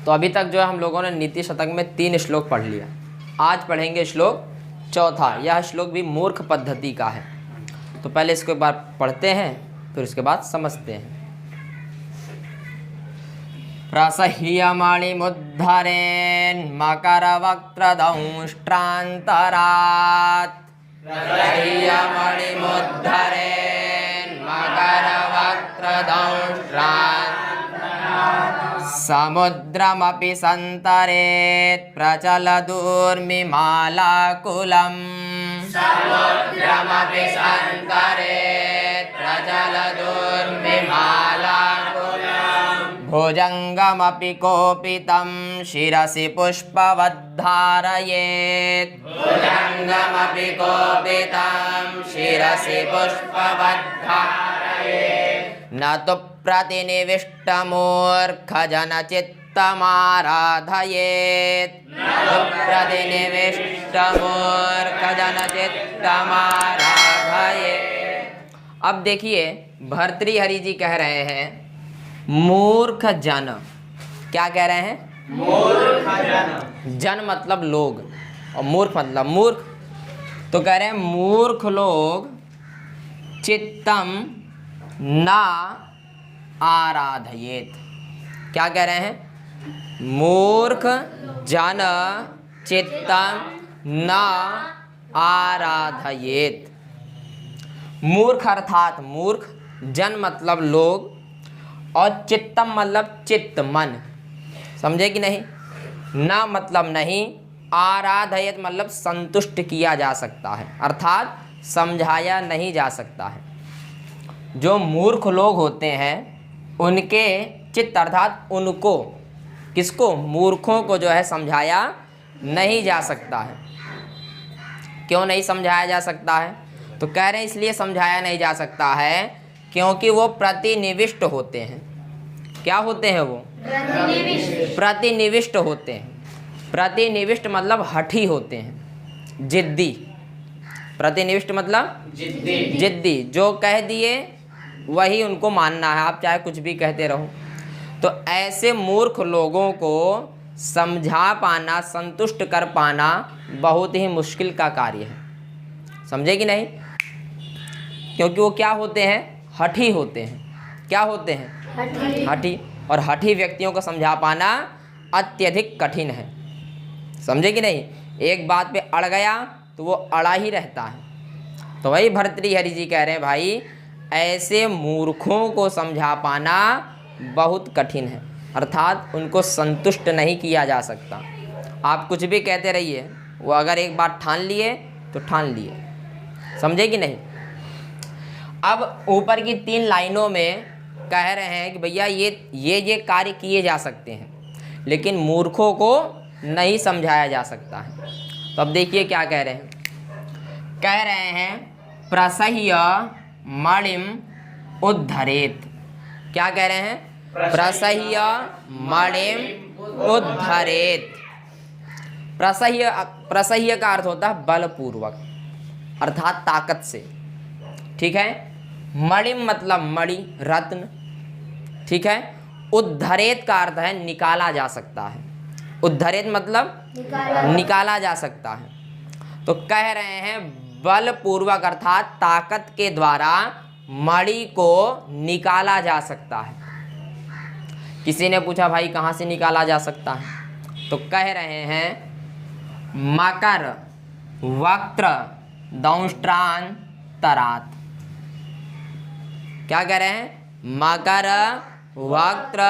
तो अभी तक जो है हम लोगों ने नीति शतक में 3 श्लोक पढ़ लिया। आज पढ़ेंगे श्लोक चौथा। यह श्लोक भी मूर्ख पद्धति का है। तो पहले इसको एक बार पढ़ते हैं, फिर उसके बाद समझते हैं। प्रसह्यमणिमुद्धरेन् मकरवक्त्रदंष्ट्रान्तरात्। प्रसह्यमणिमुद्धरेन् मकरवक्त्रदंष्ट्रान्तरात्। समुद्रमपि सन्तरेत् प्रचलदूर्मिमालाकुलम्। समुद्रमपि सन्तरेत् प्रचलदूर्मिमालाकुलम्। भुजङ्गमपि कोपितं शिरसि पुष्पवद्धारयेत्। भुजङ्गमपि कोपितं शिरसि पुष्पवद्धारयेत्। न तु प्रतिनिविष्टमूर्खजनचित्तमाराधयेत्। न तु प्रतिनिविष्टमूर्खजनचित्तमाराधयेत्। अब देखिए भर्तृहरि जी कह रहे हैं मूर्ख जन। क्या कह रहे हैं? मूर्ख जन। जन मतलब लोग और मूर्ख मतलब मूर्ख। तो कह रहे हैं मूर्ख लोग चित्तम ना आराधयेत। क्या कह रहे हैं? मूर्ख जन चित्तम ना आराधयेत। मूर्ख अर्थात मूर्ख, जन मतलब लोग, और चित्तम मतलब चित्त मन। समझे कि नहीं? ना मतलब नहीं, आराधयत मतलब संतुष्ट किया जा सकता है, अर्थात समझाया नहीं जा सकता है। जो मूर्ख लोग होते हैं उनके चित्त अर्थात उनको, किसको? मूर्खों को जो है समझाया नहीं जा सकता है। क्यों नहीं समझाया जा सकता है? तो कह रहे हैं इसलिए समझाया नहीं जा सकता है क्योंकि वो प्रतिनिविष्ट होते हैं। क्या होते हैं वो? प्रतिनिविष्ट होते हैं। प्रतिनिविष्ट मतलब हठी होते हैं, जिद्दी। प्रतिनिविष्ट मतलब जिद्दी। जो कह दिए वही उनको मानना है, आप चाहे कुछ भी कहते रहो। तो ऐसे मूर्ख लोगों को समझा पाना, संतुष्ट कर पाना बहुत ही मुश्किल का कार्य है। समझे कि नहीं? क्योंकि वो क्या होते हैं? हठी होते हैं। क्या होते हैं? हठी। और हठी व्यक्तियों को समझा पाना अत्यधिक कठिन है। समझे कि नहीं? एक बात पे अड़ गया तो वो अड़ा ही रहता है। तो वही भर्तृहरि जी कह रहे हैं भाई ऐसे मूर्खों को समझा पाना बहुत कठिन है, अर्थात उनको संतुष्ट नहीं किया जा सकता। आप कुछ भी कहते रहिए, वो अगर एक बार ठान लिए तो ठान लिए। समझे कि नहीं? अब ऊपर की 3 लाइनों में कह रहे हैं कि भैया ये कार्य किए जा सकते हैं, लेकिन मूर्खों को नहीं समझाया जा सकता है। तो अब देखिए क्या कह रहे हैं। कह रहे हैं प्रसह्य मणिम उद्धरेत। क्या कह रहे हैं? प्रसह्य मणिम उद्धरेत। प्रसह्य का अर्थ होता है बलपूर्वक, अर्थात ताकत से। ठीक है? मणिम मतलब मणि, रत्न। ठीक है? उद्धरेत का अर्थ है निकाला जा सकता है। उद्धरेत मतलब निकाला जा सकता है। तो कह रहे हैं बलपूर्वक अर्थात ताकत के द्वारा मणि को निकाला जा सकता है। किसी ने पूछा भाई कहाँ से निकाला जा सकता है? तो कह रहे हैं मकर वक्त्र दंष्ट्रान्तरात्। क्या कह रहे हैं? मकर वक्त्र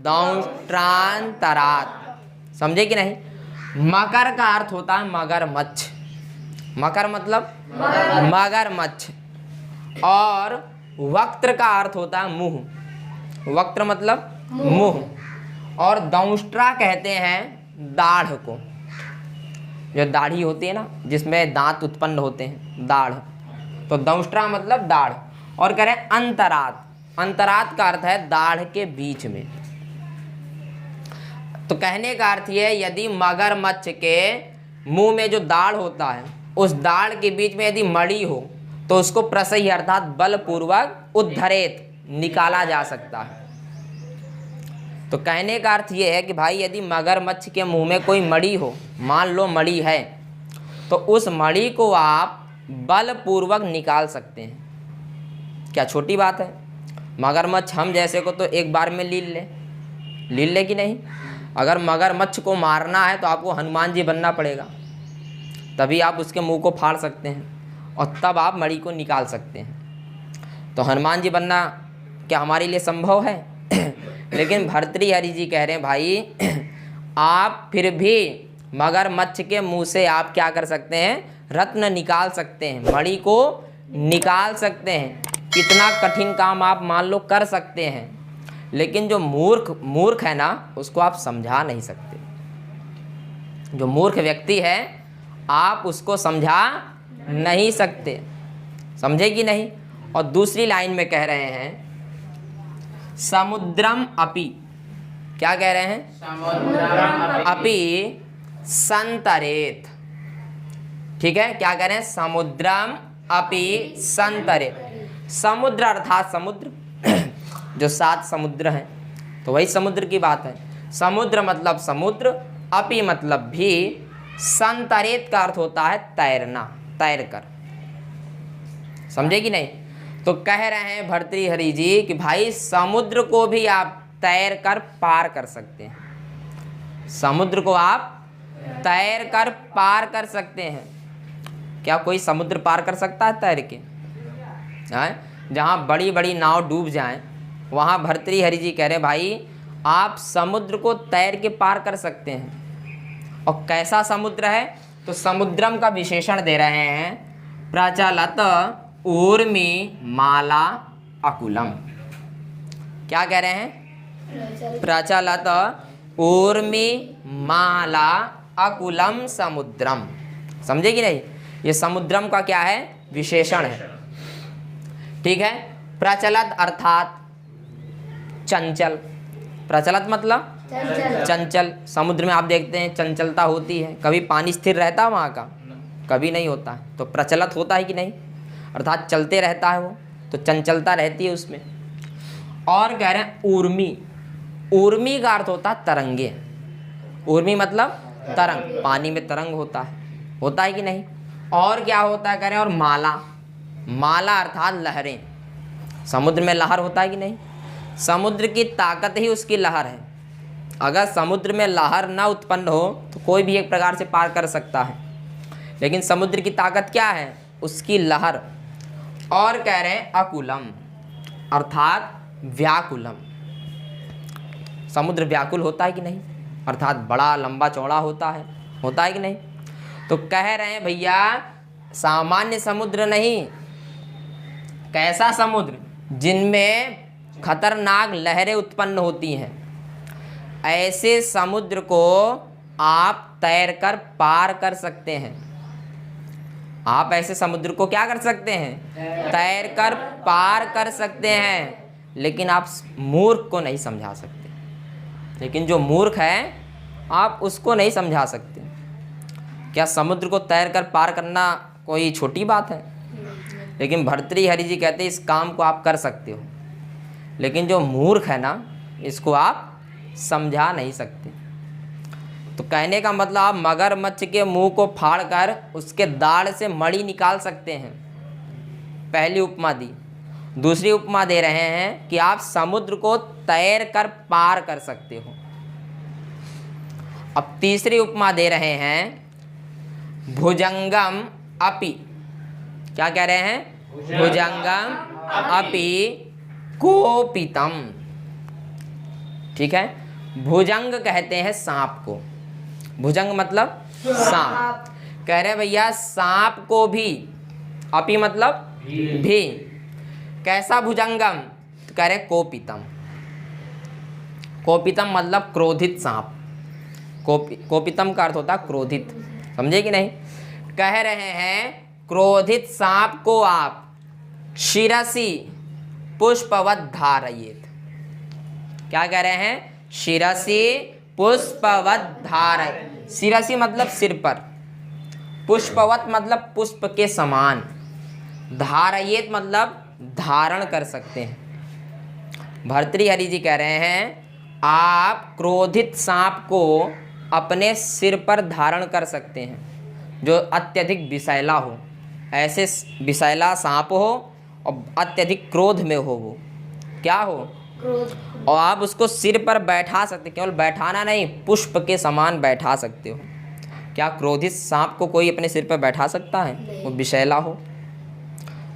दंष्ट्रान्तरात्। समझे कि नहीं? मकर का अर्थ होता है मगरमच्छ। मकर मतलब मगरमच्छ। और वक्त्र का अर्थ होता है मुंह। वक्त्र मतलब मुंह। और दंष्ट्रा कहते हैं दाढ़ को, जो दाढ़ी होती है ना, जिसमें दांत उत्पन्न होते हैं, दाढ़। तो दंष्ट्रा मतलब दाढ़। और कह रहे हैं अंतरात। अंतरात का अर्थ है दाढ़ के बीच में। तो कहने का अर्थ ये है यदि मगरमच्छ के मुंह में जो दाढ़ होता है, उस दाढ़ के बीच में यदि मणि हो तो उसको प्रसह्य अर्थात बलपूर्वक उद्धरेत निकाला जा सकता है। तो कहने का अर्थ ये है कि भाई यदि मगरमच्छ के मुंह में कोई मड़ी हो, मान लो मड़ी है, तो उस मड़ी को आप बलपूर्वक निकाल सकते हैं। क्या छोटी बात है? मगरमच्छ हम जैसे को तो एक बार में लील ले कि नहीं? अगर मगरमच्छ को मारना है तो आपको हनुमान जी बनना पड़ेगा, तभी आप उसके मुंह को फाड़ सकते हैं और तब आप मड़ी को निकाल सकते हैं। तो हनुमान जी बनना क्या हमारे लिए संभव है? लेकिन भर्तृहरि जी कह रहे हैं भाई आप फिर भी मगरमच्छ के मुंह से आप क्या कर सकते हैं? रत्न निकाल सकते हैं, मणि को निकाल सकते हैं। कितना कठिन काम आप मान लो कर सकते हैं, लेकिन जो मूर्ख है ना, उसको आप समझा नहीं सकते। जो मूर्ख व्यक्ति है आप उसको समझा नहीं सकते, समझे कि नहीं? और दूसरी लाइन में कह रहे हैं समुद्रम अपि, क्या कह रहे हैं? समुद्रम अपि संतरेत। ठीक है, क्या कह रहे हैं? समुद्रम अपि संतरेत। समुद्र अर्थात समुद्र जो 7 समुद्र हैं, तो वही समुद्र की बात है। समुद्र मतलब समुद्र, अपि मतलब भी, संतरेत का अर्थ होता है तैरना, तैर कर। समझे कि नहीं? तो कह रहे हैं भर्तृहरि जी कि भाई समुद्र को भी आप तैर कर पार कर सकते हैं। समुद्र को आप तैर कर पार कर सकते हैं। क्या कोई समुद्र पार कर सकता है तैर के? जहाँ बड़ी बड़ी नाव डूब जाएं, वहाँ भर्तृहरि जी कह रहे हैं भाई आप समुद्र को तैर के पार कर सकते हैं। और कैसा समुद्र है? तो समुद्रम का विशेषण दे रहे हैं प्रचलत ऊर्मि माला अकुलम। क्या कह रहे हैं? प्रचलत ऊर्मि माला अकुलम समुद्रम। समझे कि नहीं? ये समुद्रम का क्या है? विशेषण है। ठीक है। प्रचलत अर्थात चंचल। प्रचलत मतलब चंचल। समुद्र में आप देखते हैं चंचलता होती है, कभी पानी स्थिर रहता है वहाँ का? कभी नहीं होता है। तो प्रचलत होता है कि नहीं? अर्थात चलते रहता है वो, तो चंचलता रहती है उसमें। और कह रहे हैं ऊर्मी। ऊर्मी का अर्थ होता है तरंगे। ऊर्मी मतलब तरंग, पानी में तरंग होता है कि नहीं? और क्या होता है कह रहे हैं? और माला। माला अर्थात लहरें। समुद्र में लहर होता है कि नहीं? समुद्र की ताकत ही उसकी लहर है। अगर समुद्र में लहर ना उत्पन्न हो तो कोई भी एक प्रकार से पार कर सकता है, लेकिन समुद्र की ताकत क्या है? उसकी लहर। और कह रहे हैं अकुलम अर्थात व्याकुलम। समुद्र व्याकुल होता है कि नहीं? अर्थात बड़ा लंबा चौड़ा होता है कि नहीं? तो कह रहे हैं भैया सामान्य समुद्र नहीं, कैसा समुद्र? जिनमें खतरनाक लहरें उत्पन्न होती हैं, ऐसे समुद्र को आप तैरकर पार कर सकते हैं। आप ऐसे समुद्र को क्या कर सकते हैं? तैरकर पार कर सकते हैं। लेकिन आप मूर्ख को नहीं समझा सकते। लेकिन जो मूर्ख है आप उसको नहीं समझा सकते। क्या समुद्र को तैरकर पार करना कोई छोटी बात है? लेकिन भर्तृहरि जी कहते हैं इस काम को आप कर सकते हो, लेकिन जो मूर्ख है ना, इसको आप समझा नहीं सकते। तो कहने का मतलब आप मगरमच्छ के मुंह को फाड़कर उसके दाढ़ से मणि निकाल सकते हैं। पहली उपमा दी। दूसरी उपमा दे रहे हैं कि आप समुद्र को तैर कर पार कर सकते हो। अब तीसरी उपमा दे रहे हैं भुजंगम अपि। क्या कह रहे हैं? भुजंगम अपि कोपितम। ठीक है। भुजंग कहते हैं सांप को। भुजंग मतलब सांप। कह रहे भैया सांप को भी, अपि मतलब भी, कैसा भुजंगम? तो कह रहे कोपितम। कोपितम मतलब क्रोधित सांप। कोपितम का अर्थ होता है क्रोधित। समझे कि नहीं? कह रहे हैं क्रोधित सांप को आप शिरसी पुष्पवत धारयेत। क्या कह रहे हैं? शिरसी पुष्पवत धारय। शिरसी मतलब सिर पर, पुष्पवत मतलब पुष्प के समान, धारयेत मतलब धारण कर सकते हैं। भर्तृहरि जी कह रहे हैं आप क्रोधित सांप को अपने सिर पर धारण कर सकते हैं, जो अत्यधिक विषैला हो, ऐसे विषैला सांप हो और अत्यधिक क्रोध में हो, वो क्या हो, क्रोध, और आप उसको सिर पर बैठा सकते, केवल बैठाना नहीं, पुष्प के समान बैठा सकते हो। क्या क्रोधित सांप को कोई अपने सिर पर बैठा सकता है? वो विषैला हो।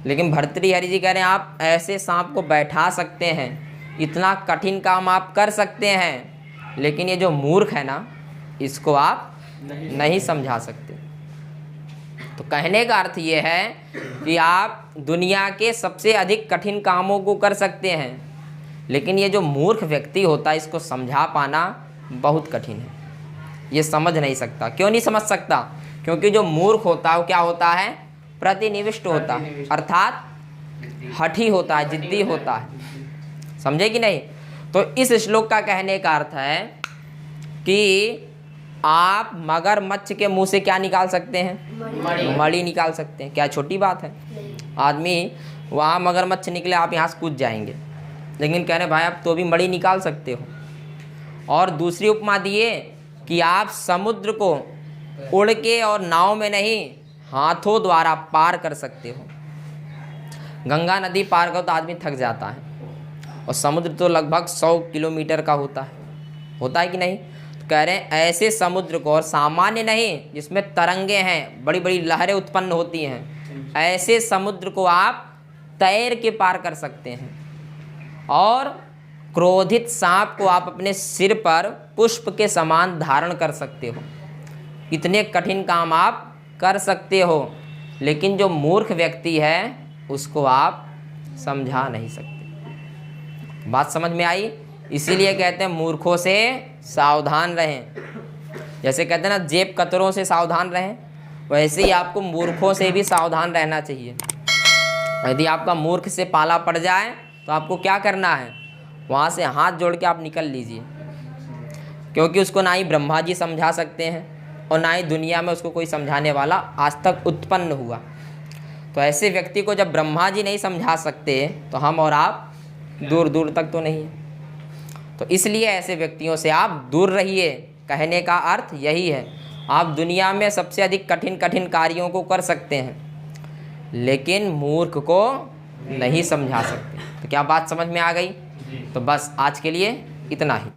लेकिन भर्तृहरि जी कह रहे हैं आप ऐसे सांप को बैठा सकते हैं, इतना कठिन काम आप कर सकते हैं, लेकिन ये जो मूर्ख है ना, इसको आप नहीं समझा सकते। तो कहने का अर्थ ये है कि आप दुनिया के सबसे अधिक कठिन कामों को कर सकते हैं, लेकिन ये जो मूर्ख व्यक्ति होता है, इसको समझा पाना बहुत कठिन है। ये समझ नहीं सकता। क्यों नहीं समझ सकता? क्योंकि जो मूर्ख होता है वो क्या होता है? प्रतिनिविष्ट होता है, अर्थात हठी होता है, जिद्दी होता है। समझे कि नहीं? तो इस श्लोक का कहने का अर्थ है कि आप मगरमच्छ के मुंह से क्या निकाल सकते हैं? मणि निकाल सकते हैं। क्या छोटी बात है? आदमी वहाँ मगरमच्छ निकले, आप यहाँ से कूद जाएंगे, लेकिन कह रहे भाई आप तो भी मणि निकाल सकते हो। और दूसरी उपमा दिए कि आप समुद्र को उड़ के और नाव में नहीं, हाथों द्वारा पार कर सकते हो। गंगा नदी पार करो तो आदमी थक जाता है, और समुद्र तो लगभग 100 किलोमीटर का होता है कि नहीं? तो कह रहे हैं ऐसे समुद्र को, और सामान्य नहीं जिसमें तरंगे हैं, बड़ी बड़ी लहरें उत्पन्न होती हैं, ऐसे समुद्र को आप तैर के पार कर सकते हैं। और क्रोधित सांप को आप अपने सिर पर पुष्प के समान धारण कर सकते हो। इतने कठिन काम आप कर सकते हो, लेकिन जो मूर्ख व्यक्ति है उसको आप समझा नहीं सकते। बात समझ में आई? इसीलिए कहते हैं मूर्खों से सावधान रहें। जैसे कहते हैं ना जेब कतरों से सावधान रहें, वैसे ही आपको मूर्खों से भी सावधान रहना चाहिए। यदि आपका मूर्ख से पाला पड़ जाए तो आपको क्या करना है? वहाँ से हाथ जोड़ के आप निकल लीजिए, क्योंकि उसको ना ही ब्रह्मा जी समझा सकते हैं और ना ही दुनिया में उसको कोई समझाने वाला आज तक उत्पन्न हुआ। तो ऐसे व्यक्ति को जब ब्रह्मा जी नहीं समझा सकते तो हम और आप दूर दूर तक तो नहीं है। तो इसलिए ऐसे व्यक्तियों से आप दूर रहिए। कहने का अर्थ यही है, आप दुनिया में सबसे अधिक कठिन कठिन कार्यों को कर सकते हैं, लेकिन मूर्ख को नहीं समझा सकते। तो क्या बात समझ में आ गई? तो बस आज के लिए इतना ही।